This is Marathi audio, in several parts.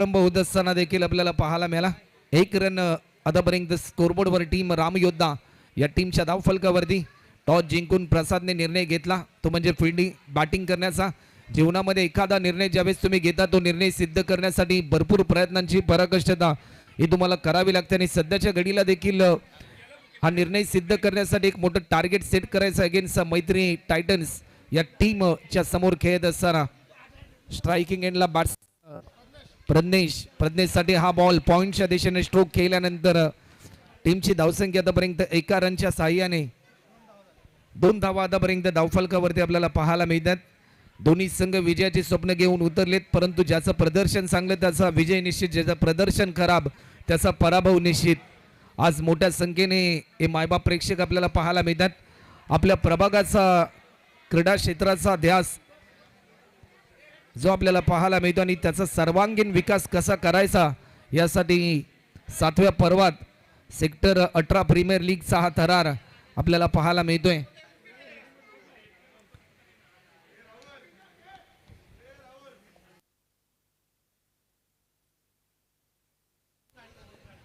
प्रारंभ होत असताना देखील आपल्याला पाहायला मिळाला. एक रन आतापर्यंत स्कोरबोर्डवर टीम रामयोद्धा या टीमच्या धावफलकावरती टॉस जिंकून प्रसादने निर्णय घेतला, तो म्हणजे फिल्डिंग बॅटिंग करण्याचा. जीवनामध्ये एखादा निर्णय ज्यावेळेस तुम्ही घेता तो निर्णय सिद्ध करण्यासाठी भरपूर प्रयत्नांची पराकाष्ठता ही तुम्हाला करावी लागते आणि सध्याच्या घडीला देखील हा निर्णय सिद्ध करण्यासाठी एक मोठं टार्गेट सेट करायचं अगेन्स्ट मैत्री टायटन्स या टीमच्या समोर खेळत असताना स्ट्रायकिंग एंडला बॅट्स प्रज्ञेशसाठी हा बॉल पॉइंटच्या दिशेने स्ट्रोक केल्यानंतर टीमची धावसंख्या आतापर्यंत एका रनच्या साहाय्याने 2 धावा आतापर्यंत धावफलकावरती आपल्याला पाहायला मिळतात. दोन्ही संघ विजयाची स्वप्न घेऊन उतरलेत, परंतु ज्याचं प्रदर्शन चांगलं त्याचा विजय निश्चित, ज्याचं प्रदर्शन खराब त्याचा पराभव निश्चित. आज मोठ्या संख्येने हे मायबाप प्रेक्षक आपल्याला पाहायला मिळतात. आपल्या प्रभागाचा क्रीडा क्षेत्राचा ध्यास जो आपल्याला पाहायला मिळतो आणि त्याचा सर्वांगीण विकास कसा करायचा यासाठी 7व्या पर्वात सेक्टर 18 प्रीमियर लीगचा हा थरार आपल्याला पाहायला मिळतोय.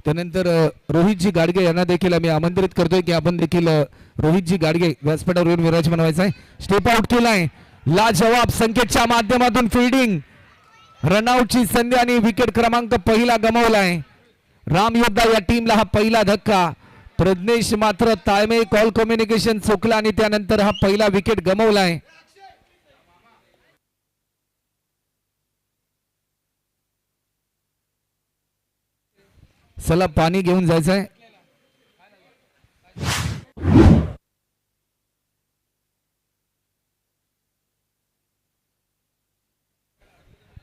त्यानंतर रोहितजी गाडगे यांना देखील आम्ही आमंत्रित करतोय की आपण देखील रोहितजी गाडगे व्यासपीठावर येऊन विराजमान व्हायचा आहे. स्टेप आउट केलाय, लाजवाब संकेतच्या माध्यमातून फिल्डिंग, रनआउटची संधी आणि विकेट क्रमांक पहिला गमावलाय. रामयोद्धा या टीमला हा पहिला धक्का. प्रज्ञेश मात्र ताळमेळ कॉल कम्युनिकेशन चुकला आणि त्यानंतर हा पहिला विकेट गमावलाय. चला पाणी घेऊन जायचंय.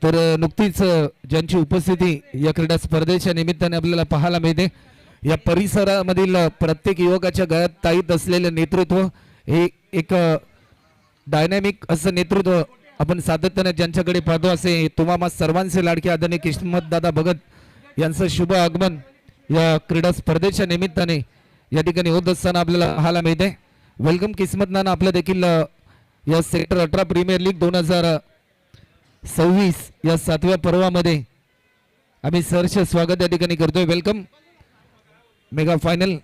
तर नुकतीच ज्यांची उपस्थिती या क्रीडा स्पर्धेच्या निमित्ताने आपल्याला पाहायला मिळते, या परिसरामधील प्रत्येक युवकाच्या गळ्यात ताईत असलेलं नेतृत्व हे एक डायनॅमिक असं नेतृत्व आपण सातत्याने ज्यांच्याकडे पाहतो, असे तुम्हा सर्वांचे लाडके आदरणीय किस्मत दादा भगत यांचं शुभ आगमन या क्रीडा स्पर्धेच्या निमित्ताने या ठिकाणी होत असताना आपल्याला पाहायला मिळते. वेलकम किस्मत नाना, आपलं देखील या सेक्टर 18 प्रीमियर लीग 2026 या 7व्या पर्वामध्ये आम्ही सहर्ष स्वागत या ठिकाणी करतोय. Welcome mega final.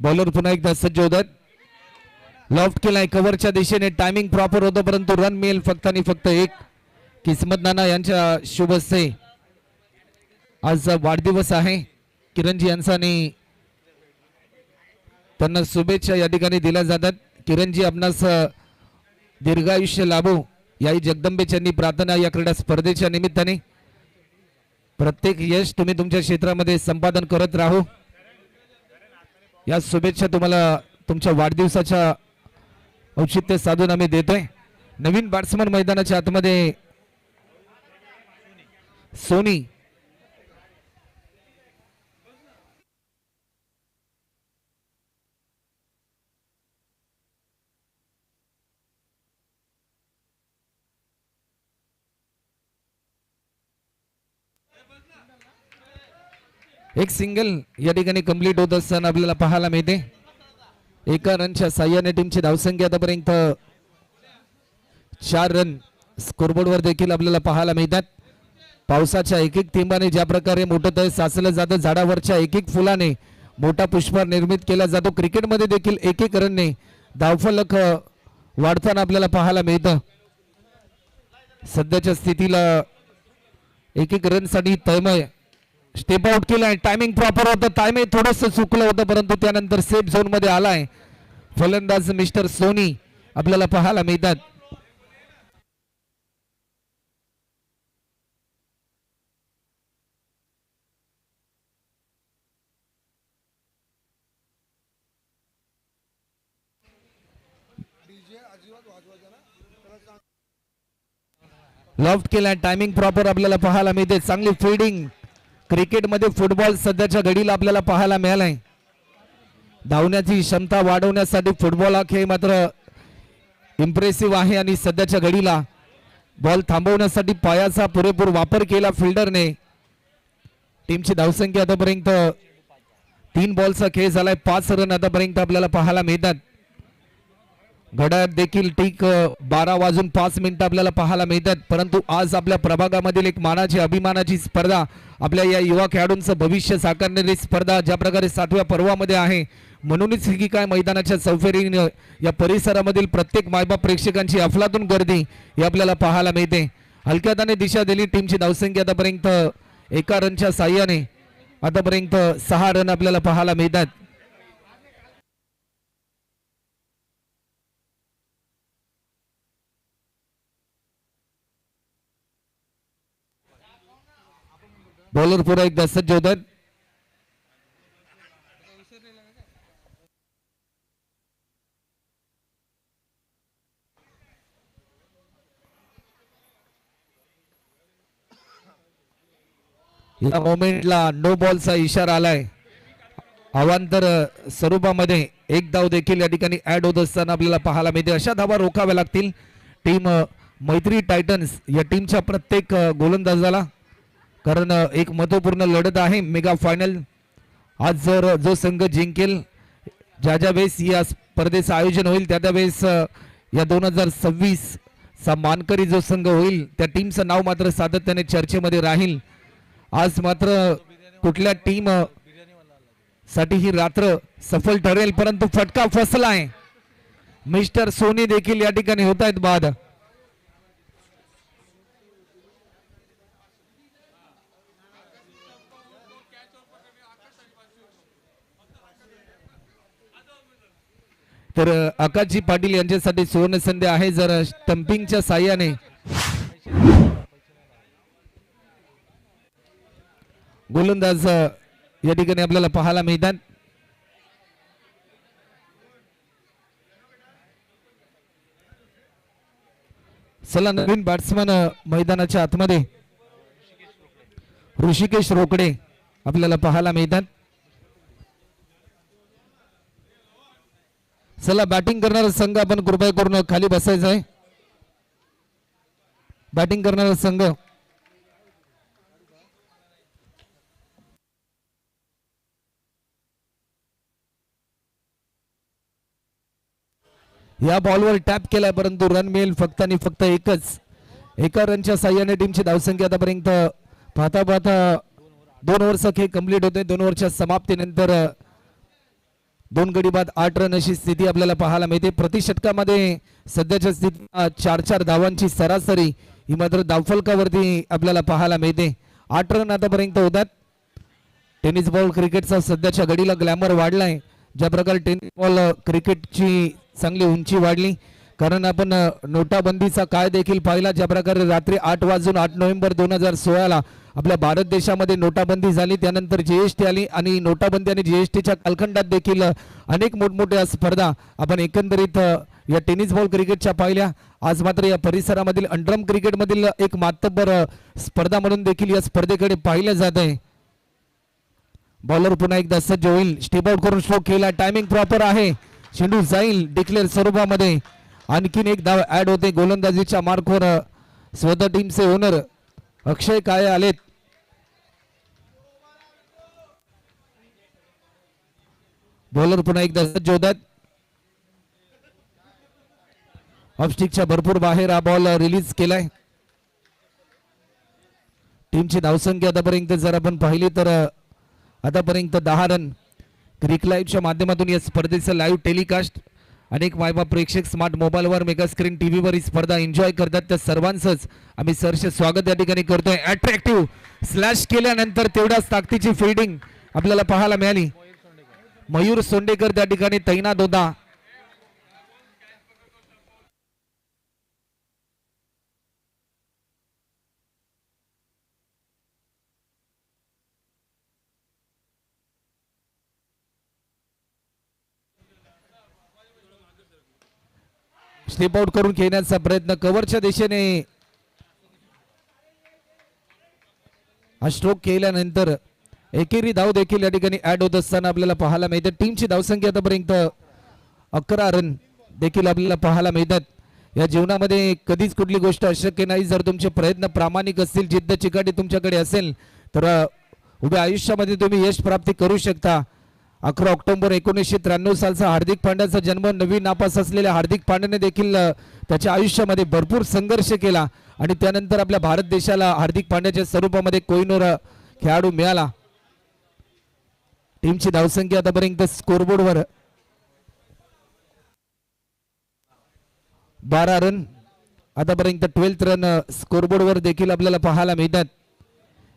बॉलर पुन्हा एकदा सज्ज होतात. लॉफ्ट केलाय कव्हरच्या दिशेने, टायमिंग प्रॉपर होतं परंतु रन मिळेल फक्त आणि फक्त एक. किस्मत नाना यांच्या शुभ हस्ते आज वाढदिवस आहे किरणजी यांचा आणि त्यांना शुभेच्छा या ठिकाणी दिल्या जातात. किरणजी आपणास दीर्घायुष्य लाभो याही जगदंबेच्यांनी प्रार्थना या क्रीडा स्पर्धेच्या निमित्ताने. प्रत्येक यश तुम्ही तुमच्या क्षेत्रामध्ये संपादन करत राहू या शुभेच्छा तुम्हाला तुमच्या वाढदिवसाच्या औचित्य साधून आम्ही देतोय. नवीन बॅट्समन मैदानाच्या आतमध्ये सोनी, एक सिंगल या ठिकाणी कंप्लीट होत असताना आपल्याला पाहायला मिळते. एका रनच्या साह्याने टीमची धावसंख्या आतापर्यंत 4 रन स्कोरबोर्डवर देखील आपल्याला पाहायला मिळतात. पावसाच्या एक एक थेंबाने ज्या प्रकारे मोठं तळ साचलं जातं, झाडावरच्या एक एक फुलाने मोठा पुष्पहार निर्मित केला जातो, क्रिकेटमध्ये देखील एक एक रनने धावफलक वाढताना आपल्याला पाहायला मिळतं. सध्याच्या स्थितीला एक एक रनसाठी तळमळ. स्टेप आउट केलाय, टायमिंग प्रॉपर होतं, टायमिंग थोडंसं चुकलं होतं परंतु त्यानंतर सेफ झोन मध्ये आलाय फलंदाज मिस्टर सोनी आपल्याला पाहायला मिळतात. लॉफ्ट केलाय, टायमिंग प्रॉपर आपल्याला पाहायला मिळते. चांगली फिल्डिंग. क्रिकेटमध्ये फुटबॉल सध्याच्या घडीला आपल्याला पाहायला मिळालाय. धावण्याची क्षमता वाढवण्यासाठी फुटबॉल हा खेळ मात्र इम्प्रेसिव्ह आहे आणि सध्याच्या घडीला बॉल थांबवण्यासाठी पायाचा पुरेपूर वापर केला फिल्डरने. टीमची धावसंख्या आतापर्यंत 3 बॉलचा खेळ झालाय. 5 रन आतापर्यंत आपल्याला पाहायला मिळतात. घड्याळात देखील ठीक 12:05 आपल्याला पाहायला मिळतात. परंतु आज आपल्या प्रभागामधील एक मानाची अभिमानाची स्पर्धा, आपल्या या युवा खेळाडूंचं भविष्य साकारणारी स्पर्धा ज्या प्रकारे 7व्या पर्वामध्ये आहे, म्हणूनच ही काय मैदानाच्या चौफेरीनं या परिसरामधील प्रत्येक मायबाप प्रेक्षकांची अफलातून गर्दी ही आपल्याला पाहायला मिळते. हलक्याताने दिशा दिली. टीमची धावसंख्या आतापर्यंत 1 रनच्या साह्याने आतापर्यंत 6 रन आपल्याला पाहायला मिळतात. बॉलर पुन्हा एकदा सज्ज होतात. या मोमेंटला नो बॉलचा इशारा आलाय. अवांतर स्वरूपामध्ये एक धाव देखील या ठिकाणी ऍड होत असताना आपल्याला पाहायला मिळते. अशा धावा रोखाव्या लागतील टीम मैत्री टायटन्स या टीमच्या प्रत्येक गोलंदाजाला, कारण एक महत्वपूर्ण लढत आहे मेगा फायनल. आज जर जो संघ जिंकेल, ज्या ज्या वेळेस या स्पर्धेचं आयोजन होईल त्या त्यावेळेस या 2026 चा मानकरी जो संघ होईल त्या टीमचं नाव मात्र सातत्याने चर्चेमध्ये राहील. आज मात्र कुठल्या टीम साठी ही रात्र सफल ठरेल, परंतु फटका फसलाय. मिस्टर सोनी देखील या ठिकाणी होत आहेत बाद. तर आकाशजी पाटील यांच्यासाठी सुवर्ण संधी आहे. जर स्टंपिंगच्या साह्याने गोलंदाज या ठिकाणी आपल्याला पाहायला मिळतात. चला नवीन बॅट्समन मैदानाच्या आतमध्ये ऋषिकेश रोकडे आपल्याला पाहायला मिळतात. चला बॅटिंग करणारा संघ आपण कृपया करून खाली बसायचं आहे. बॅटिंग करणारा संघ या बॉलवर टॅप केलाय, परंतु रन मिळेल फक्त आणि फक्त एकच. 1 रनच्या साह्याने टीमची धावसंख्या आतापर्यंत पाहता पाहता 2 ओव्हरचा खेळ कंप्लीट होते. 2 ओव्हरच्या समाप्तीनंतर 2 गडी बाद 8 रन अशी स्थिती आपल्याला पाहायला मिळते. प्रतिषटकामध्ये सध्याच्या स्थितीत 4 धावांची सरासरी ही मात्र धावफलकावरती आपल्याला पाहायला मिळते. 8 रन आतापर्यंत होतात. टेनिस बॉल क्रिकेटचा सध्याच्या घडीला ग्लॅमर वाढलाय. ज्या प्रकारे टेनिस बॉल क्रिकेटची चांगली उंची वाढली, कारण आपण नोटाबंदीचा काळ देखील पाहिला. ज्या प्रकारे रात्री 8 वाजून 8 नोव्हेंबर 2016 आपल्या भारत देशामध्ये नोटाबंदी झाली, त्यानंतर जीएसटी आली आणि नोटाबंदी आणि जीएसटीच्या कालखंडात देखील अनेक मोठमोठ्या स्पर्धा आपण एकंदरीत या टेनिस बॉल क्रिकेटच्या पाहिल्या. आज मात्र या परिसरामधील अंडरम क्रिकेटमधील एक मातब्बर स्पर्धा म्हणून देखील या स्पर्धेकडे पाहिलं जात आहे. बॉलर पुन्हा एकदा सज्ज होईल. स्टेप आउट करून स्ट्रोक केला. टायमिंग प्रॉपर आहे. चेंडू जाईल डिक्लेअर स्वरूपामध्ये. आणखीन एक धाव ऍड होते. गोलंदाजीच्या मार्कवर स्वतः टीमचे ओनर अक्षय काळे आलेत. बॉलर पुन्हा एकदा सज्ज होतात. ऑफस्टिकच्या भरपूर बाहेर हा बॉल रिलीज केलाय. टीमची धावसंख्या आतापर्यंत जर आपण पाहिली तर आतापर्यंत 10 रन. क्रिक लाईव्हच्या माध्यमातून या स्पर्धेचं लाईव्ह टेलिकास्ट अनेक मायबाप प्रेक्षक स्मार्ट मोबाईलवर मेगा स्क्रीन टीव्हीवर ही स्पर्धा एन्जॉय करतात. त्या सर्वांचंच आम्ही सहर्ष स्वागत या ठिकाणी करतोय. अट्रॅक्टिव्ह स्लॅश केल्यानंतर तेवढ्याच ताकदीची फिल्डिंग आपल्याला पाहायला मिळाली. मयूर सोंडेकर त्या ठिकाणी तैनात होता. स्टेप आउट करून खेळण्याचा प्रयत्न कव्हरच्या दिशेने हा स्ट्रोक केल्यानंतर एकेरी धाव देखील या ठिकाणी ऍड होत असताना आपल्याला पाहायला मिळते. टीमची धावसंख्या आतापर्यंत 11 रन देखील आपल्याला पाहायला मिळतात. या जीवनामध्ये कधीच कुठली गोष्ट अशक्य नाही. जर तुमचे प्रयत्न प्रामाणिक असतील, जिद्द चिकाटी तुमच्याकडे असेल तर उभ्या आयुष्यामध्ये तुम्ही यश प्राप्ती करू शकता. 11 ऑक्टोबर 1993 सालचा हार्दिक पांड्याचा जन्म. नवीन नापास असलेल्या हार्दिक पांड्याने देखील त्याच्या आयुष्यामध्ये भरपूर संघर्ष केला आणि त्यानंतर आपल्या भारत देशाला हार्दिक पांड्याच्या स्वरूपामध्ये कोहिनूर खेळाडू मिळाला. टीमची धावसंख्या आतापर्यंत स्कोरबोर्डवर 12 रन. आतापर्यंत 12th रन स्कोरबोर्डवर देखील आपल्याला पाहायला मिळतात.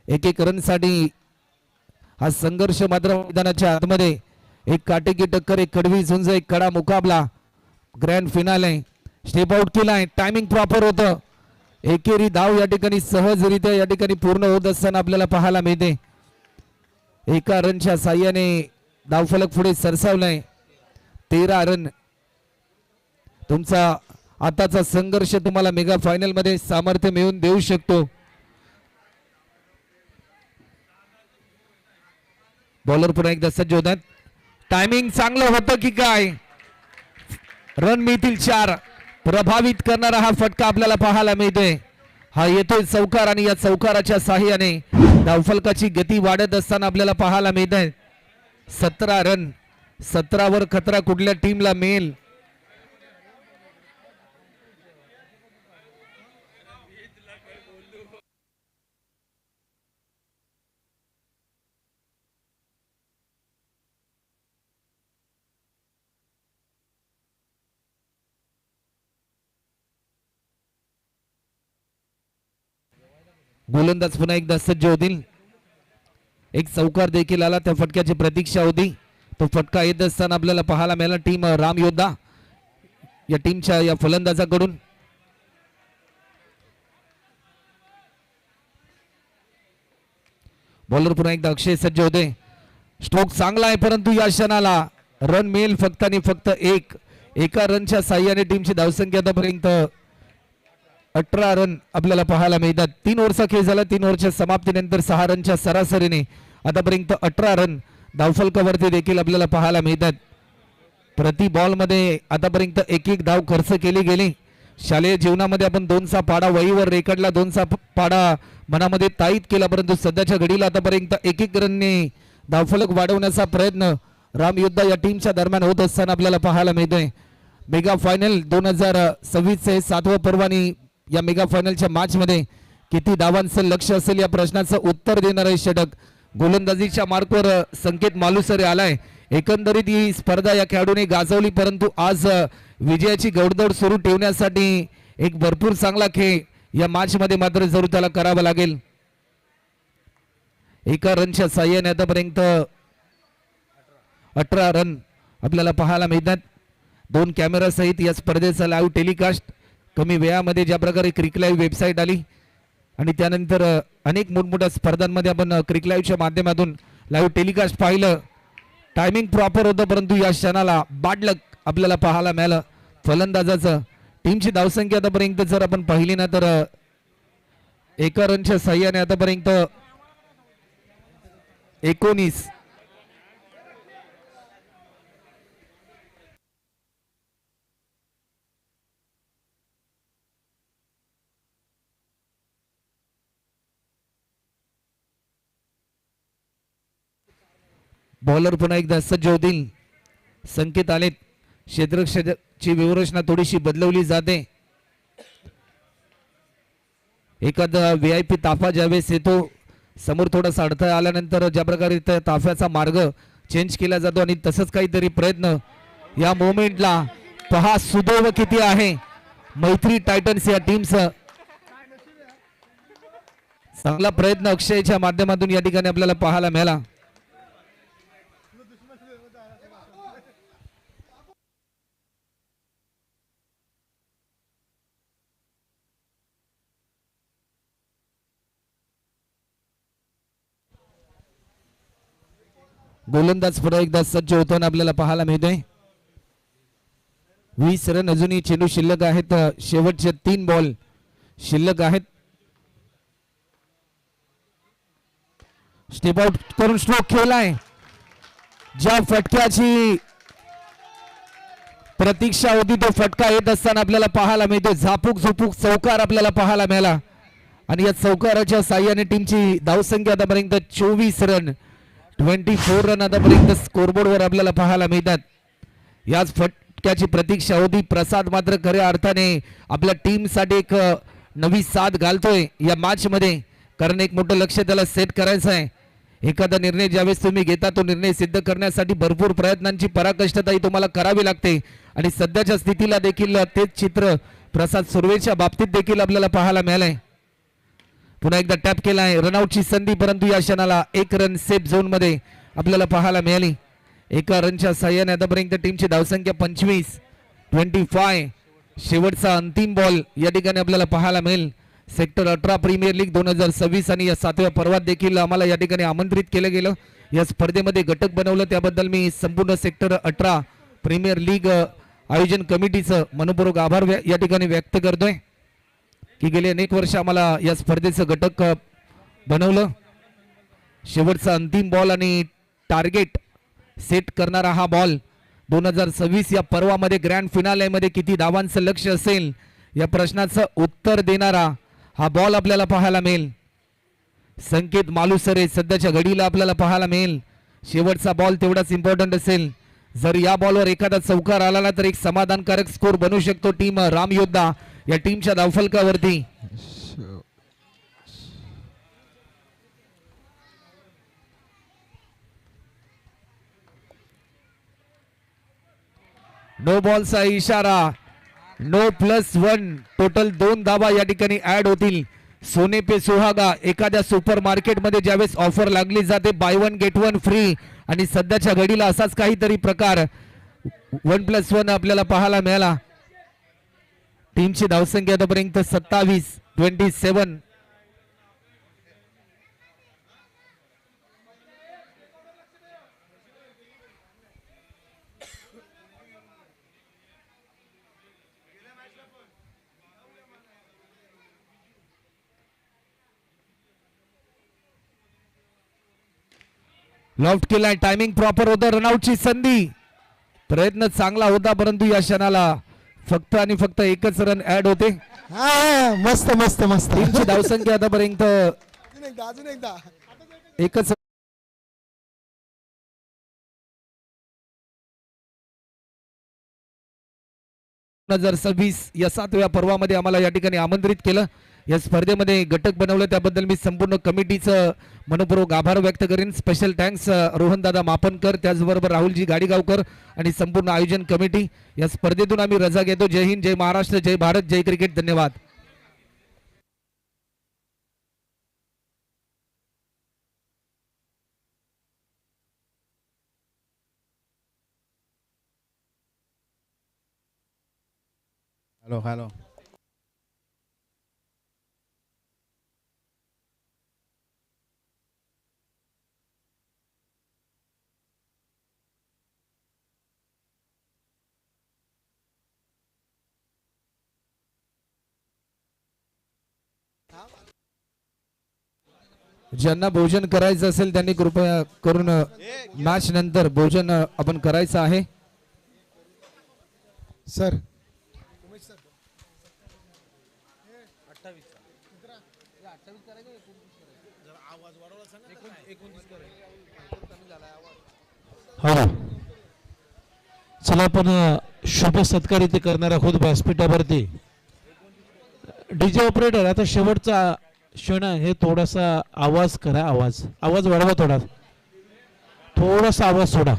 एक रनसाठी हा संघर्ष मात्र मैदानाच्या आतमध्ये एक काटेकी टक्कर, एक कडवी झुंज, एक कडा मुकाबला. ग्रँड फिनाले स्टेप आउट केलाय. टायमिंग प्रॉपर होतं. एकेरी धाव या ठिकाणी सहजरित्या या ठिकाणी पूर्ण होत असताना आपल्याला पाहायला मिळते. एका रनच्या साह्याने धावफलक पुढे सरसावलाय. 13 रन. तुमचा आताचा संघर्ष तुम्हाला मेगा फायनल मध्ये सामर्थ्य मिळवून देऊ शकतो. बॉलर पुन्हा एकदा सज्ज होतात. टायमिंग चांगलं होतं की काय? रन मिळतील 4. प्रभावित करणारा हा फटका आपल्याला पाहायला मिळतोय. हा येतोय चौकार आणि या चौकाराच्या साह्याने धावफलकाची गती वाढत असताना आपल्याला पाहायला मिळत आहे. 17 रन. 17 वर खतरा कुठल्या टीमला मिळेल? गोलंदाज पुन्हा एकदा सज्ज होतील. एक चौकार देखील आला. त्या फटक्याची प्रतीक्षा होती. तो फटका येत असताना आपल्याला पाहायला मिळाला टीम राम योद्धा या टीमच्या या फलंदाजाकडून. बॉलर पुन्हा एकदा अक्षय सज्ज होते. स्ट्रोक चांगला आहे परंतु या क्षणाला रन मिळेल फक्त आणि फक्त एक. एका रनच्या साह्याने टीमची धावसंख्या आतापर्यंत 18 रन आपल्याला पाहायला मिळतात. 3 ओव्हरचा खेळ झाला. 3 ओव्हरच्या समाप्तीनंतर 6 रनच्या सरासरीने आतापर्यंत 18 रन धावफलकावरती देखील आपल्याला पाहायला मिळतात. प्रति बॉल मध्ये आतापर्यंत एक धाव खर्च केली गेली. शालेय जीवनामध्ये आपण 2चा पाडा वहीवर रेकॉर्डला 2चा पाडा मनामध्ये ताईत केला, परंतु सध्याच्या घडीला आतापर्यंत एक रनने धावफलक वाढवण्याचा प्रयत्न राम योद्धा या टीमच्या दरम्यान होत असताना आपल्याला पाहायला मिळतोय. मेगा फायनल 2026 चे 7वं पर्वानी या मेगा फायनलच्या मॅच मध्ये किती धावांचं लक्ष असेल या प्रश्नाचं उत्तर देणारे षटक गोलंदाजीच्या मार्कवर संकेत मालुसरे आलाय. एकंदरीत ही स्पर्धा या खेळाडूने गाजवली, परंतु आज विजयाची गडदौड सुरू ठेवण्यासाठी एक भरपूर चांगला खेळ या मॅच मध्ये मात्र जरूर त्याला करावा लागेल. एका रनच्या साह्याने आतापर्यंत 18 रन आपल्याला पाहायला मिळतात. 2 कॅमेरा सहित या स्पर्धेचा लाईव्ह टेलिकास्ट कमी वेळामध्ये ज्या प्रकारे क्रिक लाईव्ह वेबसाईट आली आणि त्यानंतर अनेक मोठमोठ्या स्पर्धांमध्ये आपण क्रिक लाईव्हच्या माध्यमातून लाईव्ह टेलिकास्ट पाहिलं. टायमिंग प्रॉपर होतं, परंतु या क्षणाला बाडलक आपल्याला पाहायला मिळालं फलंदाजाचं. टीमची धावसंख्या आतापर्यंत जर आपण पाहिली ना तर एका रनच्या साह्याने आतापर्यंत 19. बॉलर पुन्हा एकदा सज्ज होतील. संकेत आलेत. क्षेत्ररक्षणाची व्यूहरचना थोडीशी बदलवली जाते. एखादा VIP ताफा ज्यावेळेस येतो समोर थोडासा अडथळा आल्यानंतर ज्या प्रकारे त्या ताफ्याचा मार्ग चेंज केला जातो आणि तसंच काहीतरी प्रयत्न या मोमेंटला पहा सुदैव किती आहे मैत्री टायटन्स या टीमचं. चांगला प्रयत्न अक्षयच्या माध्यमातून या ठिकाणी आपल्याला पाहायला मिळाला. गोलंदाज पुन्हा एकदा सज्ज होताना आपल्याला पाहायला मिळतोय. 20 रन अजूनही चेंडू शिल्लक आहेत. शेवटचे 3 बॉल शिल्लक आहेत. स्टेप आउट करून स्ट्रोक खेळलाय. ज्या फटक्याची प्रतीक्षा होती तो फटका येत असताना आपल्याला पाहायला मिळतो. झापूक झुपूक चौकार आपल्याला पाहायला मिळाला. आणि या चौकाराच्या साह्याने टीमची धावसंख्या आतापर्यंत 24 रन 24 रन आतापर्यंत स्कोरबोर्डवर आपल्याला पाहायला मिळतात. याच फटक्याची प्रतीक्षा होती. प्रसाद मात्र खऱ्या अर्थाने आपल्या टीमसाठी एक नवी साथ घालतोय या मॅच मध्ये, कारण एक मोठं लक्ष त्याला सेट करायचं आहे. एखादा निर्णय ज्यावेळेस तुम्ही घेता तो निर्णय सिद्ध करण्यासाठी भरपूर प्रयत्नांची पराकाष्ठाही तुम्हाला करावी लागते आणि सध्याच्या स्थितीला देखील तेच चित्र प्रसाद सुर्वेच्या बाबतीत देखील आपल्याला पाहायला मिळालंय. पुन्हा एकदा टॅप केलाय, रनआउटची संधी, परंतु या क्षणाला 1 रन सेफ झोन मध्ये आपल्याला पाहायला मिळाली. एका रनच्या साह्याने आतापर्यंत टीमची धावसंख्या 25. शेवटचा अंतिम बॉल या ठिकाणी आपल्याला पाहायला मिळेल. सेक्टर 18 प्रीमियर लीग 2026 आणि या 7व्या पर्वात देखील आम्हाला या ठिकाणी आमंत्रित केलं गेलं. या स्पर्धेमध्ये घटक बनवलं त्याबद्दल मी संपूर्ण सेक्टर 18 प्रीमियर लीग आयोजन कमिटीचं मनपूर्वक आभार या ठिकाणी व्यक्त करतोय की गेले अनेक वर्ष आम्हाला या स्पर्धेचं घटक बनवलं. शेवटचा अंतिम बॉल आणि टार्गेट सेट करणारा हा बॉल 2026 या पर्वामध्ये ग्रँड फिनालेमध्ये किती धावांचं लक्ष असेल या प्रश्नाचं उत्तर देणारा हा बॉल आपल्याला पाहायला मिळेल. संकेत मालुसरे सध्याच्या घडीला आपल्याला पाहायला मिळेल. शेवटचा बॉल तेवढाच इम्पॉर्टंट असेल. जर या बॉलवर एखादा चौकार आला ना तर एक समाधानकारक स्कोर बनू शकतो टीम राम योद्धा या टीमच्या धावफलकावरती. नो बॉलचा इशारा, नो +1, टोटल 2 धावा या ठिकाणी ऍड होतील. सोने पे सुहागा एखाद्या सुपर मार्केट मध्ये ज्यावेळेस ऑफर लागली जाते बाय 1 गेट 1 फ्री, आणि सध्याच्या घडीला असाच काहीतरी प्रकार 1+1 आपल्याला पाहायला मिळाला. टीमची धावसंख्या आतापर्यंत 27. लॉफ्ट केलाय, टायमिंग प्रॉपर होतं, रनआउटची संधी, प्रयत्न चांगला होता, परंतु या क्षणाला फक्त आणि फक्त एकच रन ऍड होते. मस्त मस्त मस्त. टीमची धावसंख्या आतापर्यंत एकच. 2026 या 7व्या पर्वामध्ये आम्हाला या ठिकाणी आमंत्रित केलं. या स्पर्धेमध्ये घटक बनवलं त्याबद्दल मी संपूर्ण कमिटीचं मनपूर्वक आभार व्यक्त करेन. स्पेशल थँक्स रोहनदादा मापनकर, त्याचबरोबर राहुलजी गाडीगावकर आणि संपूर्ण आयोजन कमिटी. या स्पर्धेतून आम्ही रजा घेतो. जय हिंद, जय महाराष्ट्र, जय भारत, जय क्रिकेट. धन्यवाद. Hello hello. ज्यांना भोजन करायचं असेल त्यांनी कृपया करून मॅच नंतर भोजन आपण करायचं आहे. सर हा, चला आपण शुभ सत्कार इथे करणार आहोत व्यासपीठावरती. डीजे ऑपरेटर आता शेवटचा क्षण आहे, थोडासा आवाज करा, आवाज वाढवा, थोडासा आवाज सोडा.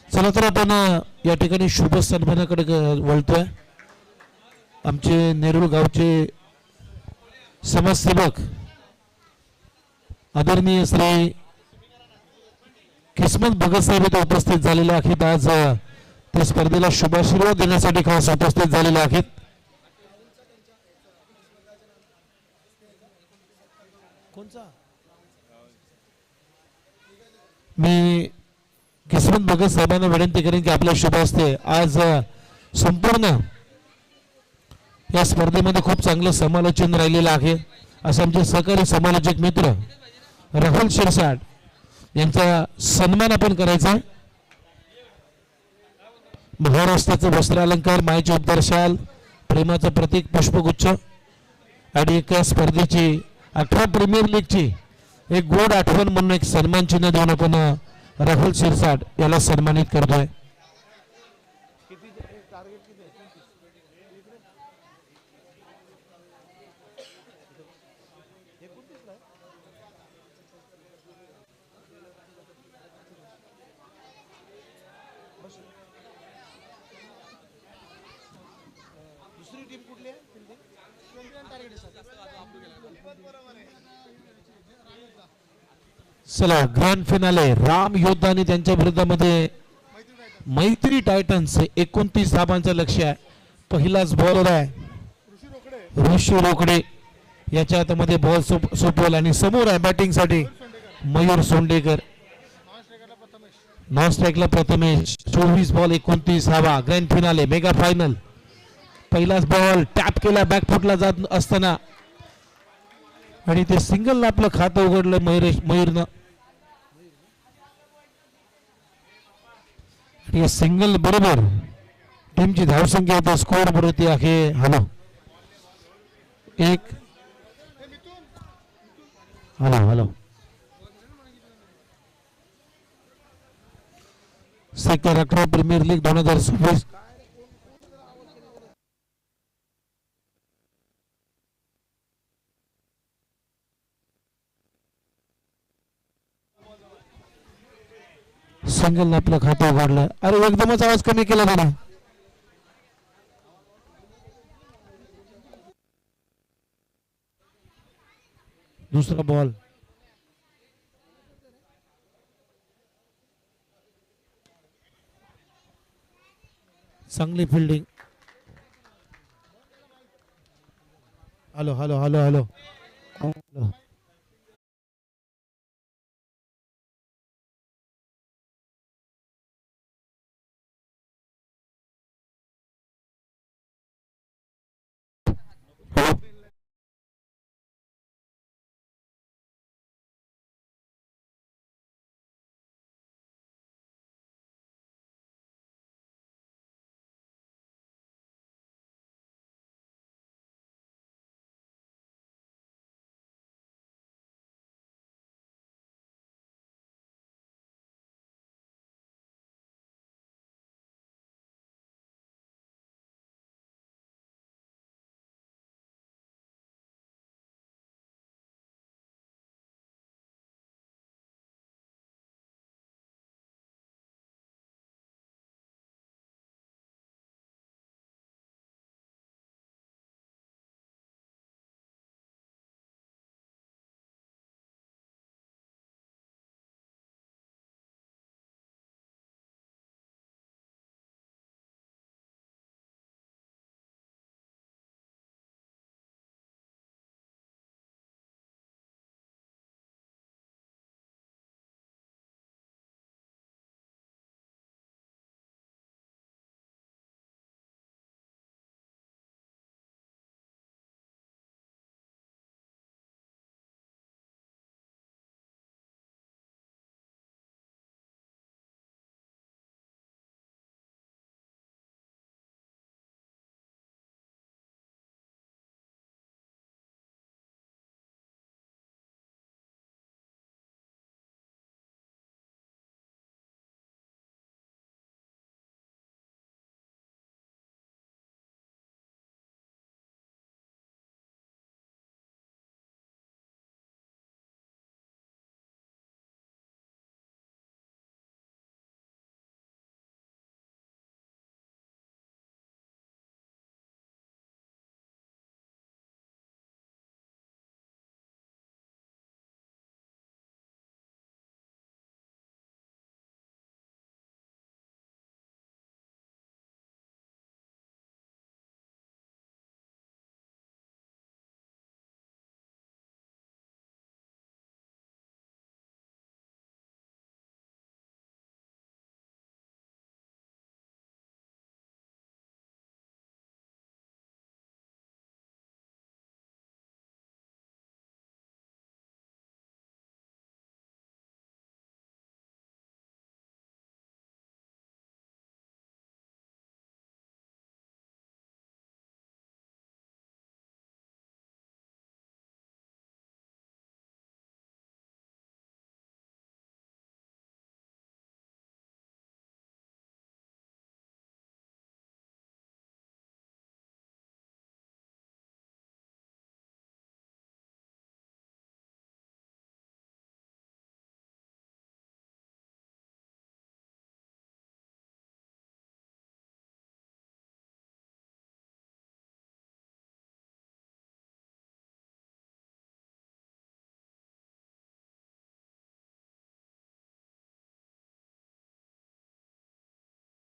चला तर आपण या ठिकाणी शुभ सन्मानाकडे वळतोय. आमचे नेरूळ गावचे समाजसेवक आदरणीय श्री किस्मत भगत साहेब इथे उपस्थित झालेले आहेत. आज त्या स्पर्धेला शुभाशीर्वाद देण्यासाठी खास उपस्थित झालेले आहेत. मी किस्मत भगत साहेबांना विनंती करेन की आपल्या शुभ हस्ते आज संपूर्ण या स्पर्धेमध्ये खूप चांगलं समालोचन राहिलेलं आहे. असं आमचे सहकारी समालोचक मित्र राहुल शिरसाट यांचा सन्मान आपण करायचा. महाराष्ट्राचं वस्त्र अलंकार, मायेचे उपदर्शाल प्रेमाचं प्रतीक पुष्पगुच्छ आणि एका स्पर्धेची 18 प्रीमियर लीगची एक गोड आठवण म्हणून एक सन्मान चिन्ह देऊन आपण राहुल शिरसाट याला सन्मानित करतोय. चला ग्रँड फिनाले राम योद्धा आणि त्यांच्या विरोधामध्ये मैत्री टायटन्स 29 धाबांचं लक्ष्य आहे. पहिलाच बॉलर आहे ऋषी रोकडे याच्या हातामध्ये बॉल सोपवल आणि समोर आहे बॅटिंग साठी मयूर सोंडेकर. नॉन स्ट्राईकला प्रथमेश. 24 बॉल 29 धावा. Grand finale mega final. पहिलाच बॉल टॅप केला बॅकफुटला जात असताना आणि ते सिंगल आपलं खातं उघडलं मयूरनं. या सिंगल बरोबर टीमची धावसंख्या आता स्कोअर वरती आहे. हॅलो एक hello sector 18 premier league 2026. Single आपलं खातं उघडलं. अरे एकदमच आवाज कमी केला त्याने. दुसरा बॉल चांगली फिल्डिंग. Hello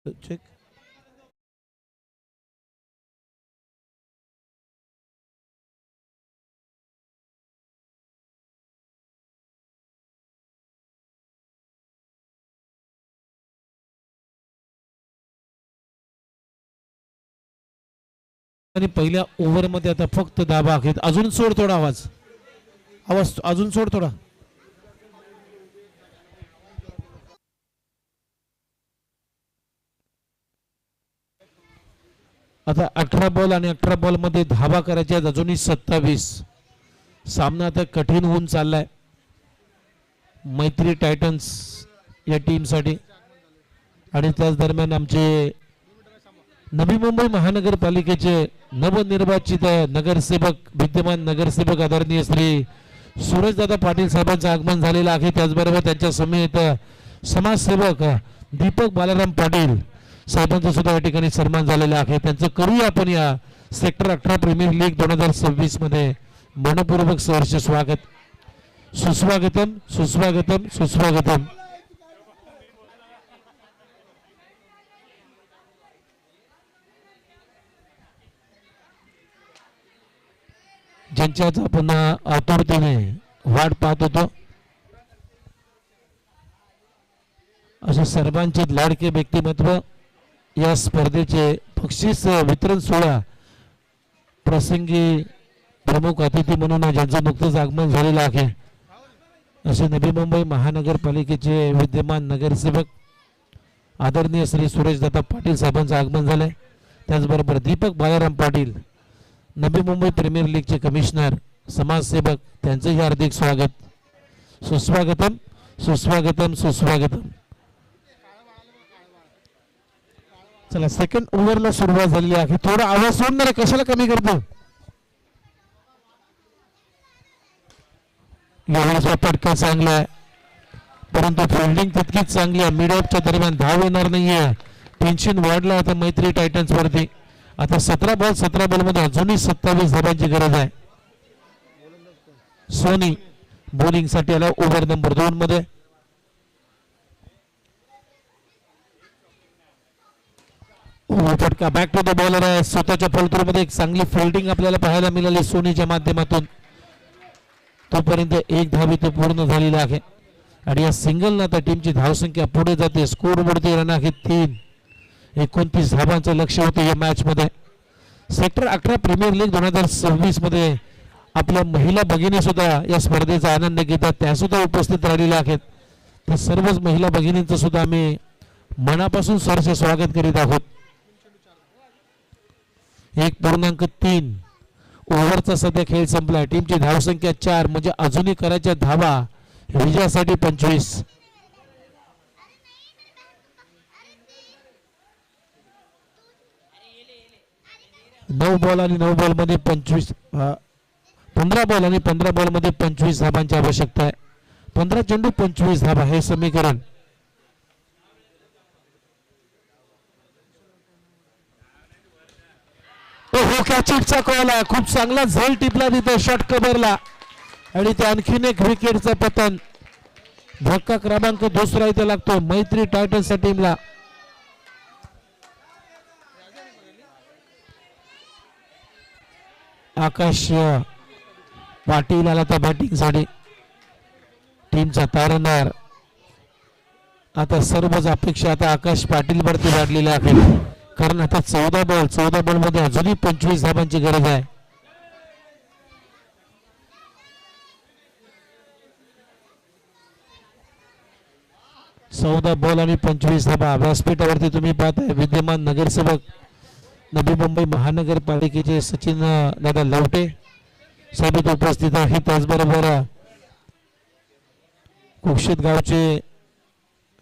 check. आणि पहिल्या ओव्हरमध्ये आता फक्त धाबा आहेत. अजून सोड थोडा आवाज, आवाज अजून सोड थोडा. आता 18 बॉल आणि 18 बॉल मध्ये धाबा करायचे आहेत अजूनही 27. सामना आता कठीण होऊन चाललाय मैत्री टायटन्स या टीमसाठी. आणि त्याच दरम्यान आमचे नवी मुंबई महानगरपालिकेचे नवनिर्वाचित नगरसेवक, विद्यमान नगरसेवक आदरणीय श्री सूरजदादा पाटील साहेबांचं आगमन झालेलं आहे. त्याचबरोबर त्यांच्या समेत समाजसेवक दीपक बालाराम पाटील साहेबांचा सुद्धा या ठिकाणी सन्मान झालेला आहे. त्यांचं करूया आपण या सेक्टर 18 प्रीमियर लीग 2026 मध्ये मनपूर्वक सहर्ष स्वागत. सुस्वागतम सुस्वागतम सुस्वागतम. ज्यांच्याच आपण आतुरतेने वाट पाहत होतो असे सर्वांचे लाडके व्यक्तिमत्व या स्पर्धेचे बक्षीस वितरण सोहळा प्रसंगी प्रमुख अतिथी म्हणून ज्यांचं नुकतंच आगमन झालेलं आहे असे नवी मुंबई महानगरपालिकेचे विद्यमान नगरसेवक आदरणीय श्री सुरेशदादा पाटील साहेबांचं आगमन झालंय. त्याचबरोबर दीपक बालाराम पाटील नवी मुंबई प्रीमियर लीगचे कमिशनर, समाजसेवक, त्यांचंही हार्दिक स्वागत. सुस्वागतम सुस्वागतम सुस्वागतम. चला सेकंड ओव्हरला सुरुवात झालेली आहे. थोडा आवाज सोडणार आहे, कशाला कमी करतो. यावेळेचा फटका चांगला आहे परंतु फिल्डिंग तितकीच चांगली आहे. मिड ऑफच्या दरम्यान धाव येणार नाहीये. टेन्शन वाढलं आता मैत्री टायटन्स वरती. आता 17 बॉल मध्ये अजूनही 27 धावांची गरज आहे. सोनी बॉलिंग साठी आला ओव्हर नंबर 2 मध्ये. फटका बॅक टू द बॉलर आहे. स्वतःच्या फलटूर मध्ये एक चांगली फिल्डिंग आपल्याला पाहायला मिळाली सोनीच्या माध्यमातून. तोपर्यंत एक धाव इथे पूर्ण झालेली आहे आणि या सिंगल आता टीमची धावसंख्या पुढे जाते. स्कोर वरती रन आहे 3. 29 धावांचं लक्ष होतं या मॅच मध्ये. सेक्टर 18 प्रीमियर लीग 2026 मध्ये आपल्या महिला भगिनी सुद्धा या स्पर्धेचा आनंद घेतात. त्या सुद्धा उपस्थित राहिलेल्या आहेत. त्या सर्वच महिला भगिनींचं सुद्धा आम्ही मनापासून सहर्ष स्वागत करीत आहोत. 1.3 ओव्हरचा सध्या खेळ संपलाय. टीमची धावसंख्या 4 म्हणजे अजूनही करायच्या धावा विजयासाठी 25. 9 बॉल आणि 9 बॉल मध्ये 25 15 बॉल आणि 15 बॉल मध्ये 25 धावांची आवश्यकता आहे. 15 चेंडू 25 धावा हे समीकरण. हो कॅचिटचा कॉल आहे. खूप चांगला झेल टिपला तिथे शॉट कव्हरला आणि ते आणखीन एक विकेटचं पतन. धक्का क्रमांक 2 इथे लागतो मैत्री टायटन्सच्या टीमला. आकाश पाटील आला तर बॅटिंग साठी. टीमचा तारणार आता सर्वच अपेक्षा आता आकाश पाटील वरती वाढलेल्या आहेत कारण आता 14 बॉल मध्ये अजूनही 25 धावांची गरज आहे. चौदा बॉल आणि 25 धावा. व्यासपीठावरती तुम्ही पाहताय विद्यमान नगरसेवक नवी मुंबई महानगरपालिकेचे सचिन दादा लवटे साहेब इथे उपस्थित आहेत. त्याचबरोबर कुक्षित गावचे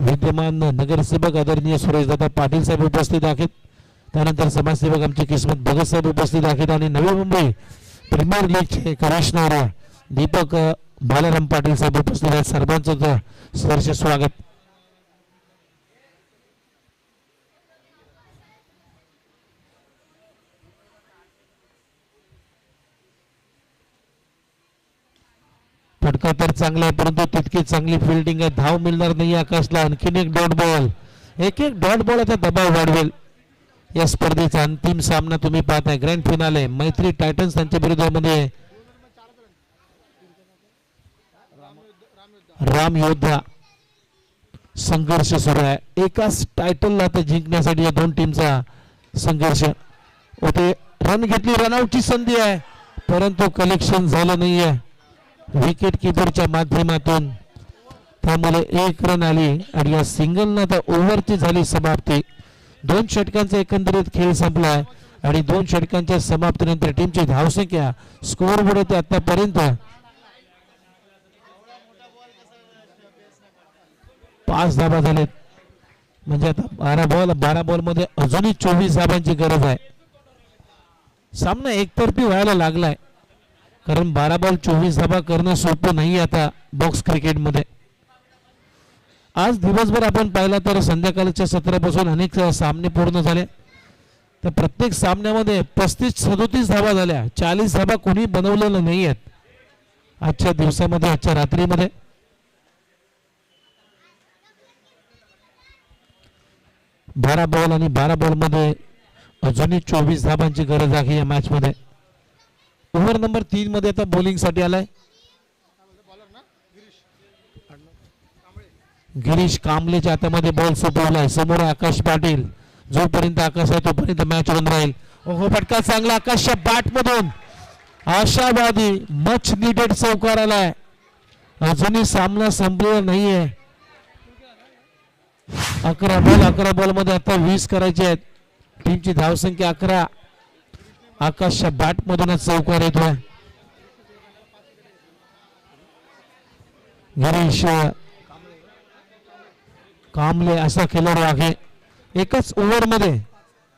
विद्यमान नगरसेवक आदरणीय सुरेशदादा पाटील साहेब उपस्थित आहेत. त्यानंतर समाजसेवक आमचे किस्मत भगत साहेब उपस्थित आहेत आणि नवी मुंबई प्रीमियर लीगचे कमिशनर दीपक बालाराम पाटील साहेब उपस्थित आहेत. सर्वांचं सहर्ष स्वागत. फटका तर चांगला आहे परंतु तितकी चांगली फिल्डिंग आहे. धाव मिळणार नाही आकाशला. आणखीन एक डॉट बॉल एक एक डॉट बॉल आता दबाव वाढवेल. या स्पर्धेचा अंतिम सामना तुम्ही पाहताय, ग्रँड फिनाले मैत्री टायटन्स त्यांच्या विरोधामध्ये राम योद्धा. संघर्ष सुरू आहे, एकाच टायटलला आता जिंकण्यासाठी या दोन टीमचा संघर्ष होते. रन घेतली, रनआउटची संधी आहे परंतु कलेक्शन झालं नाहीये विकेट किपरच्या माध्यमातून. त्यामुळे एक रन आली आणि या सिंगलनं आता ओव्हरची झाली समाप्ती. 2 षटकांचा एकंदरीत खेळ संपलाय आणि 2 षटकांच्या समाप्तीनंतर टीमची धावसंख्या स्कोअर बोर्ड होते आतापर्यंत 5 धाबा झालेत. म्हणजे आता 12 बॉल मध्ये अजूनही 24 धाबांची गरज आहे. सामना एकतर्फी व्हायला लागलाय कारण 12 बॉल 24 धाबा करणं सोपं नाही आता बॉक्स क्रिकेटमध्ये. आज दिवसभर आपण पाहिला तर संध्याकाळच्या सत्रापासून अनेक सामने पूर्ण झाले. तर प्रत्येक सामन्यामध्ये 35-37 धाबा झाल्या. 40 धाबा कोणी बनवलेलं नाही आहेत आजच्या दिवसामध्ये, आजच्या रात्रीमध्ये. बारा बॉल आणि 12 बॉल मध्ये अजूनही 24 धाबांची गरज आहे या मॅच मध्ये. ओव्हर नंबर 3 मध्ये आता बॉलिंग साठी आलाय गिरीश कांबलेच्या हातामध्ये बॉल सोपवलाय. समोर आकाश पाटील, जोपर्यंत आकाश आहे तोपर्यंत मॅच रन राहील. ओहो, फटका चांगला आकाशच्या बॅट मधून, आशावादी मच नीडेड चौकार आलाय. अजूनही सामना संपलेला नाहीये. 11 बॉल मध्ये आता 20 करायचे आहेत. टीमची धावसंख्या 11. आकाशच्या बॅट मधूनच चौकार येतोय. गिरीश कांबले असा खेळाडू आहे. एकच ओव्हर मध्ये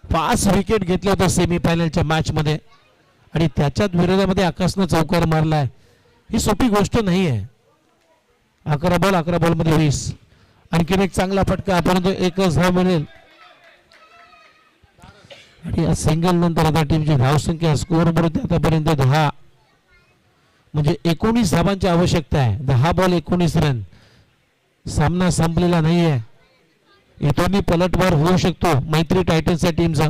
5 विकेट घेतले होते सेमीफायनलच्या मॅच मध्ये आणि त्याच्यात विरोधामध्ये आकाशनं चौकार मारलाय. ही सोपी गोष्ट नाही आहे. 11 बॉल मध्ये 20. आणखीन एक चांगला फटका, परंतु एकच धाव मिळेल आणि या सिंगल नंतर आता टीमची धावसंख्या स्कोअर बोर्ड आतापर्यंत 10, म्हणजे 19 धावांची आवश्यकता आहे. 10 बॉल 19 रन. सामना संपलेला नाहीये. इथूनही पलटवार होऊ शकतो मैत्री टायटन्सच्या टीमचा.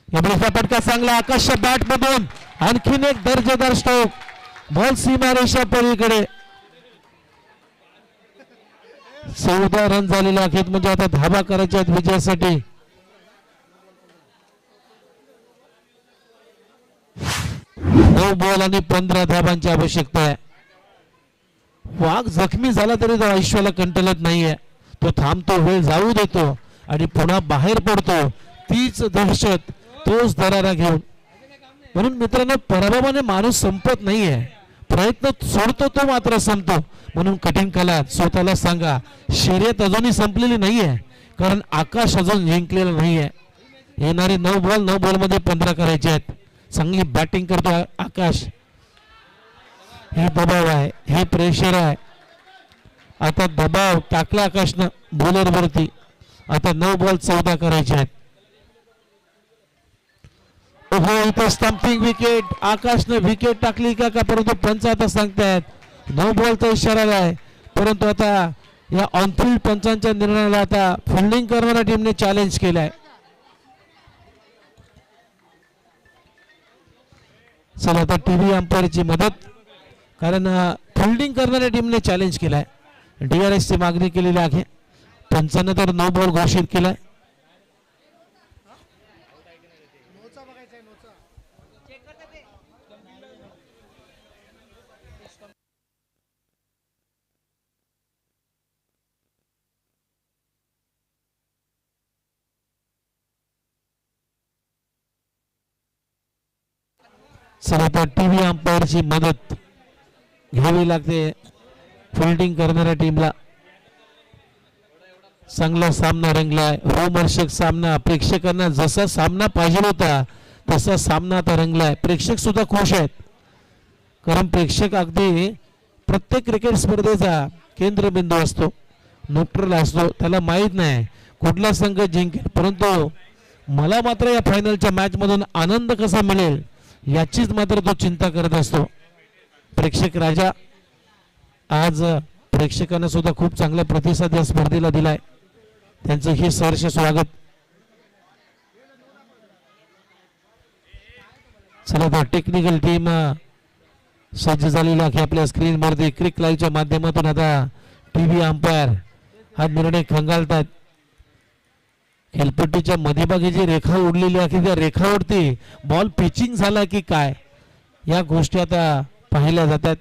यामुळे फटका चांगला आकाशच्या बॅट मधून, आणखीन एक दर्जेदार स्ट्रोक. बॉल सीमारेषा पलीकडे. 14 रन झालेले आहेत, म्हणजे आता धाबा करायच्या आहेत विजयासाठी. नऊ बॉल आणि 15 धाबांची आवश्यकता आहे. वाघ जखमी झाला तरी तो आयुष्याला कंटाळत नाहीये. तो थांबतो, वेळ जाऊ देतो आणि पुन्हा बाहेर पडतो. तीच दहशत, तोच दरारा घेऊन. म्हणून मित्रांनो, पराभवाने माणूस संपत नाहीये, प्रयत्न सोडतो तो मात्र संपतो. म्हणून कठीण काळात स्वतःला सांगा, शर्यत अजूनही संपलेली नाहीये कारण आकाश अजून जिंकलेलं नाहीये. येणारे 9 बॉल मध्ये 15 करायचे आहेत. चांगली बॅटिंग करतो आकाश. हे दबाव आहे, हे प्रेशर आहे. आता दबाव टाकला आकाशनं बॉलर वरती. आता 9 बॉल 14 करायचे आहेत. ओहो, इथं स्टंपिंग विकेट. आकाशनं विकेट टाकली का परंतु पंच आता सांगतायत 9 बॉलचा इशारा आहे. परंतु आता या ऑनफिल्ड पंचांच्या निर्णयाला आता फिल्डिंग करणाऱ्या टीमने चॅलेंज केलाय. चला आता टीव्ही अंपायरची मदत, कारण फिल्डिंग करणाऱ्या टीमने चॅलेंज केलाय. DRS ची मागणी केलेली आहे. पंचांना तर 9 बॉल घोषित केलाय. चला आता टीव्ही अंपायरची मदत घ्यावी लागते फिल्डिंग करणाऱ्या टीमला. चांगला सामना रंगलाय, रोमहर्षक सामना. प्रेक्षकांना जसा सामना पाहिजे होता तसा सामना आता रंगलाय. प्रेक्षक सुद्धा खुश आहेत कारण प्रेक्षक अगदी प्रत्येक क्रिकेट स्पर्धेचा केंद्रबिंदू असतो, न्यूट्रल असतो. त्याला माहीत नाही कुठला संघ जिंकेल, परंतु मला मात्र या फायनलच्या मॅच मधून आनंद कसा मिळेल याचीच मात्र तो चिंता करत असतो. प्रेक्षक राजा आज प्रेक्षकांना सुद्धा खूप चांगला प्रतिसाद या स्पर्धेला दिलाय. त्यांचं हे सहर्ष स्वागत. चला तर टेक्निकल टीम सज्ज झालेली आहे आपल्या स्क्रीनवरती. क्रिक लाईव्हच्या माध्यमातून आता टीव्ही अंपायर हा निर्णय खंगालतात. खेळपट्टीच्या मध्यभागी जी रेखा उडलेली आहे त्या रेखावरती बॉल पिचिंग झाला की काय या गोष्टी आता पाहिल्या जातात.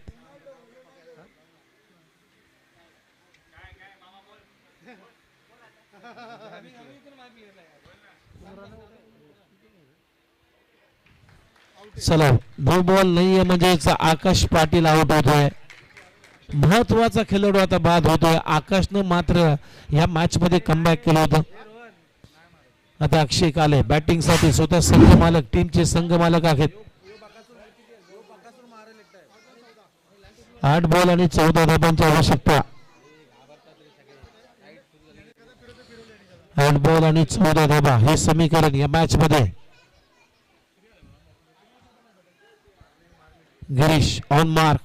चला नो बॉल नाहीये म्हणजेच आकाश पाटील आउट होतोय. महत्वाचा खेळाडू आता बाद होतोय. आकाशनं मात्र या मॅच मध्ये कमबॅक केलं होतं. आता अक्षय काले बॅटिंग साठी स्वतः संघ मालक टीमचे संघ मालक आहेत. 8 बॉल आणि 14 धाबांची आवश्यकता. 8 बॉल आणि 14 धाबा हे समीकरण या मॅच मध्ये. गिरीश ऑन मार्क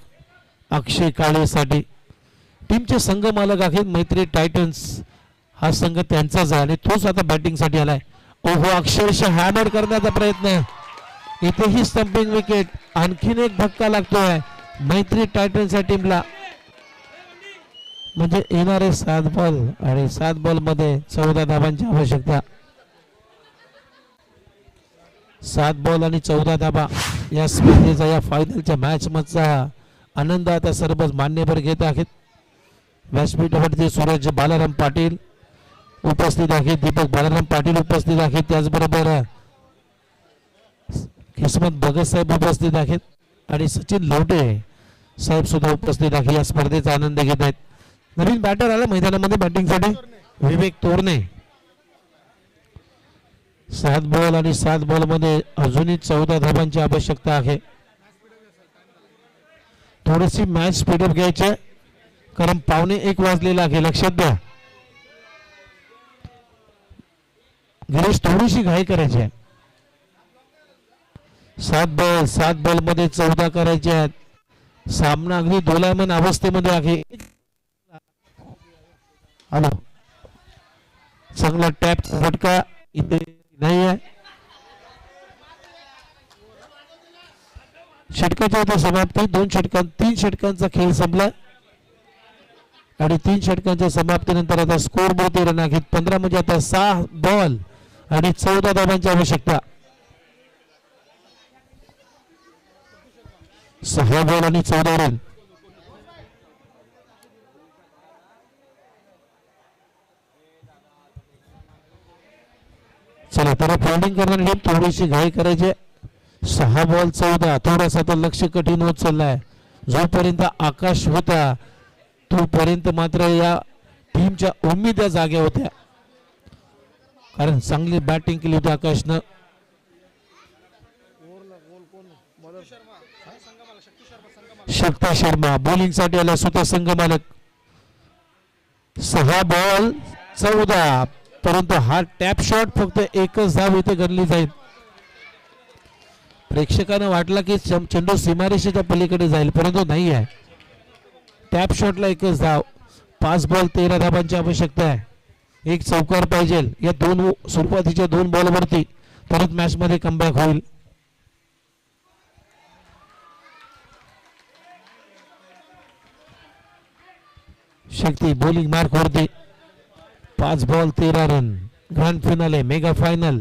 अक्षय काळेसाठी. टीमचे संघ मालक आहेत मैत्री टायटन्स. हा संघ त्यांचाच आहे आणि तोच आता बॅटिंग साठी आलाय. ओहो अक्षरशः हॅमर करण्याचा प्रयत्न. इथेही स्टंपिंग विकेट. आणखीन एक धक्का लागतोय मैत्री टायटन्स या टीमला. म्हणजे येणारे 7 बॉल आणि 7 बॉल मध्ये 14 धाबांची आवश्यकता. 7 बॉल आणि 14 धाबा या स्पर्धेचा या फायनलच्या मॅच मधचा आनंद आता सर्वच मान्यवर घेत आहेत. व्यासपीठावरती सूरज बालाराम पाटील उपस्थित आहेत. दीपक बालाराम पाटील उपस्थित आहेत. त्याचबरोबर किस्मत भगत साहेब उपस्थित आहेत आणि सचिन लोटे साहेब सुद्धा उपस्थित आहेत. या स्पर्धेचा आनंद घेत आहेत. नवीन बॅटर आला मैदानामध्ये बॅटिंगसाठी विवेक तोरणे. 7 बॉल आणि 7 बॉल मध्ये अजूनही 14 धाबांची आवश्यकता आहे. थोडीशी मॅच स्पीडअप घ्यायची कारण 1:15 वाजलेला आहे. लक्षात द्या गिरीश थोडीशी घाई करायची आहे. 7 बॉल मध्ये 14 करायचे आहेत. सामना अगदी दोलायमान अवस्थेमध्ये आहे. हॅलो चांगला टॅप फटका इथे नाही आहे. षटकाची आता समाप्ती. 3 षटकांचा खेळ संपला आणि 3 षटकांच्या समाप्तीनंतर आता स्कोर बोर्ड रन आहेत 15. म्हणजे आता 6 बॉल आणि 14 धाबांची आवश्यकता. 6 बॉल आणि 14 रन. चला तर फिल्डिंग करणारी टीम थोडीशी घाई करायची. 6 बॉल 14. थोडासा तर लक्ष कठीण होत चाललाय. जोपर्यंत आकाश होता तोपर्यंत मात्र या टीमच्या उमेद्या जाग्या होत्या कारण चांगली बॅटिंग केली होती आकाशनं. शक्ती शर्मा बॉलिंग साठी आला स्वतः संघ मालक. 6 बॉल 14 परंतु हा टॅप शॉट फक्त एकच धाव इथे गणली जाईल. प्रेक्षकांना वाटला की चेंडू सीमारेषेच्या पलीकडे जाईल परंतु नाही आहे. टॅप शॉटला एकच धाव. 5 बॉल 13 धाबांची आवश्यकता आहे. एक चौकार पाहिजे या सुरुवातीच्या 2 बॉलवरती परत मॅच मध्ये कमबॅक होईल. शक्ती बॉलिंग मार्क वरती. 5 ball 13 run. Grand finale mega final.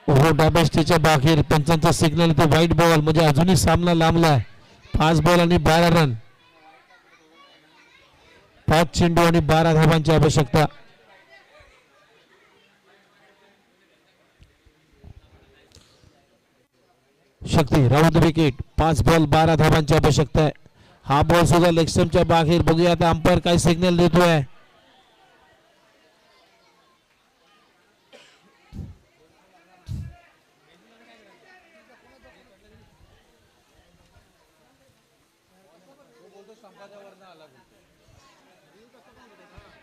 ओहो डाबेस्टीच्या बाहेर पंचांचा सिग्नल तो व्हाईट बॉल म्हणजे अजूनही सामना लांबला. 5 बॉल आणि 12 रन. 5 चेंडू आणि 12 धाबांची आवश्यकता. शक्ती राऊंड विकेट. 5 बॉल 12 धाबांची आवश्यकता आहे. हा बॉल सुद्धा लेगस्टमच्या बाहेर. बघूया आता अंपायर काय सिग्नल देतोय.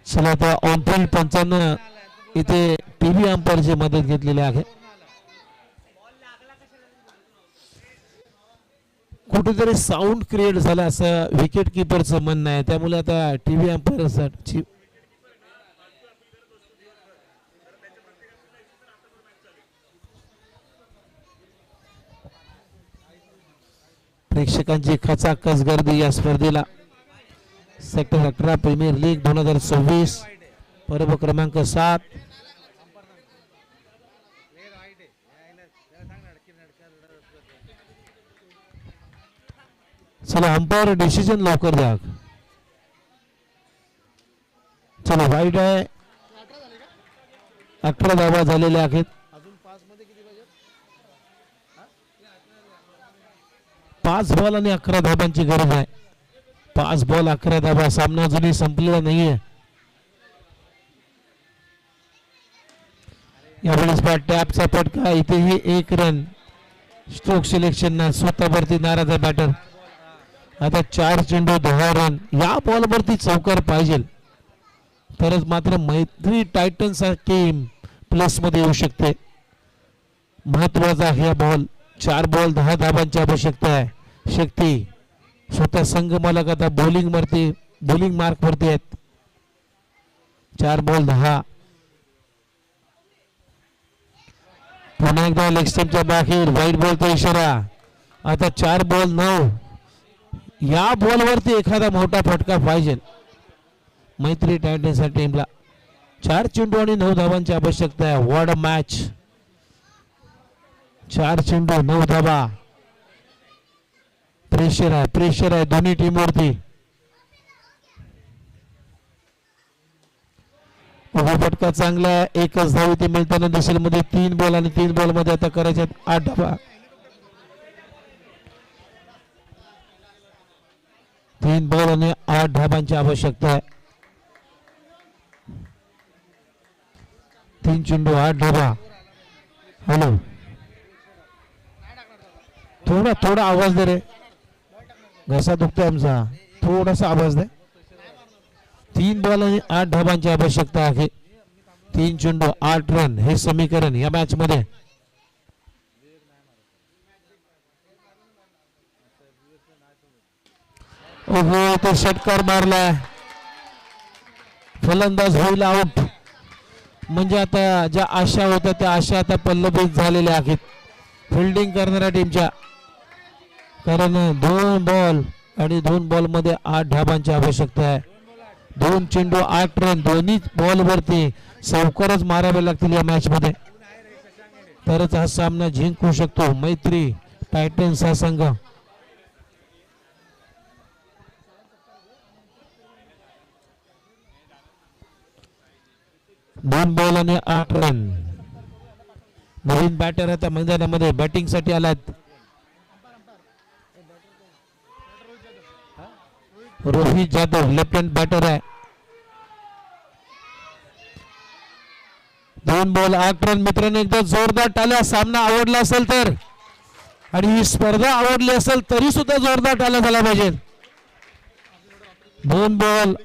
चला आता ऑनफिल्ड पंचांना इथे टीव्ही अंपायरची मदत घेतलेली आहे. कुठेतरी साऊंड क्रिएट झाला असं विकेट किपरचं म्हणणं आहे. त्यामुळे आता टीव्ही अंपायरसाठी प्रेक्षकांची खचाखच गर्दी या स्पर्धेला. सेक्टर 18 प्रीमियर लीग 2024 पर्व क्रमांक 7. चला अंपायर डिसिजन लवकर द्या. चला वाईट आहे. 18 धावा झालेल्या आहेत. 5 बॉल आणि 11 धाबांची गरज आहे. 5 बॉल 11 धाबा. सामना अजूनही संपलेला नाहीये. यावेळेस टॅपचा फटका. इथेही 1 रन. स्ट्रोक सिलेक्शन ना स्वतःवरती नाराज आहे बॅटर. आता 4 चेंडू 10 रन. या बॉलवरती चौकार पाहिजे तरच मात्र मैत्री टायटन्स टीम प्लस मध्ये येऊ शकते. महत्वाचा आहे हा बॉल. 4 बॉल 10 धाबांची आवश्यकता आहे. शक्ती स्वतः संघ मालक आता बॉलिंग मार्क वरती आहेत. 4 बॉल 10. पुन्हा एकदा लेग स्टंपच्या बाहेर वाईट बॉलचा इशारा. आता 4 बॉल 9. या बॉलवरती एखादा मोठा फटका पाहिजे मैत्री टायटन्स टीमला. 4 चेंडू आणि 9 धावांची आवश्यकता आहे. What a match. 4 चेंडू 9 धावा. प्रेशर आहे दोन्ही टीमवरती. उभा फटका चांगला आहे. एकच धाव इथे मिळताना दिसेल. मध्ये 3 बॉल आणि 3 बॉल मध्ये आता करायचे 8 धावा. 3 बॉल आणि 8 धाबांची आवश्यकता आहे. 3 चेंडू 8 धाबा. हॅलो थोडा आवाज दे रे. घसा दुखतोय आमचा. थोडासा आवाज दे. 3 बॉल आणि 8 धाबांची आवश्यकता आहे. 3 चेंडू 8 रन हे समीकरण या मॅच मध्ये. ओहो तो षटकार मारलाय. फलंदाज होईल आउट. म्हणजे आता ज्या आशा होत्या त्या आशा आता पल्लवित झालेल्या आहेत फिल्डिंग करणाऱ्या टीमच्या. कारण 2 बॉल आणि 2 बॉल मध्ये 8 धाबांची आवश्यकता आहे. 2 चेंडू 8 रन. दोन्ही बॉल वरती चौकारच मारावे लागतील या मॅच मध्ये तरच हा सामना जिंकू शकतो मैत्री टायटन्स हा संघ. 2 बॉल आणि 8 रन. नवीन बॅटर आता मैदानामध्ये बॅटिंग साठी आलात. Rohit Jadhav left hand batter आहे. 2 बॉल 8 रन. मित्रांनो एकदा जोरदार टाळ्या. सामना आवडला असेल तर आणि ही स्पर्धा आवडली असेल तरी सुद्धा जोरदार टाळ्या झाला पाहिजे. 2 बॉल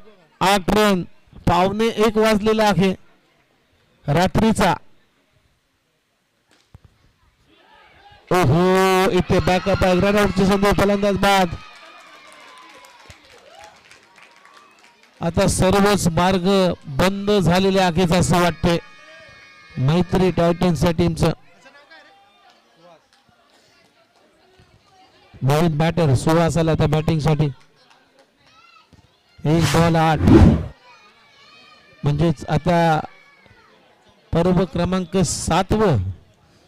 8 रन. 1:15 वाजलेला आहे रात्रीचा. ओहो इथे बॅकअप आहे. रनआउटची संधी. फलंदाज बाद. आता सर्वच मार्ग बंद झालेले आहेत असं वाटते मैत्री टायटन्स टीमचं. नवीन बॅटर सुहास आला आता बॅटिंग साठी. 1 बॉल 8. म्हणजेच आता पर्व क्रमांक 7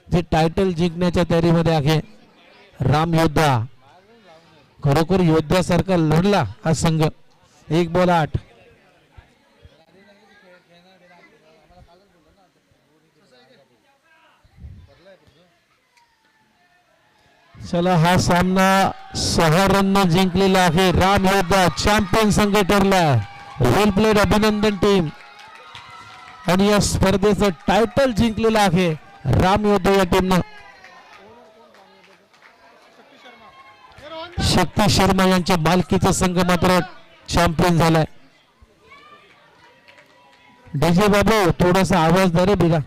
जे टायटल जिंकण्याच्या तयारीमध्ये आहे. राम योद्धा खरोखर योद्ध्यासारखा लढला हा संघ. 1 बॉल 8. चला हा सामना 6 रन जिंकलेला आहे. राम योद्धा चॅम्पियन संघ ठरला. वेल प्लेड. अभिनंदन टीम. आणि या स्पर्धेचं टायटल जिंकलेलं आहे राम योद्धा या टीमनं. शक्ती शर्मा यांच्या मालकीचा संघ मात्र चॅम्पियन झालाय. डीजे बाबू थोडासा आवाज दे रे बिरा.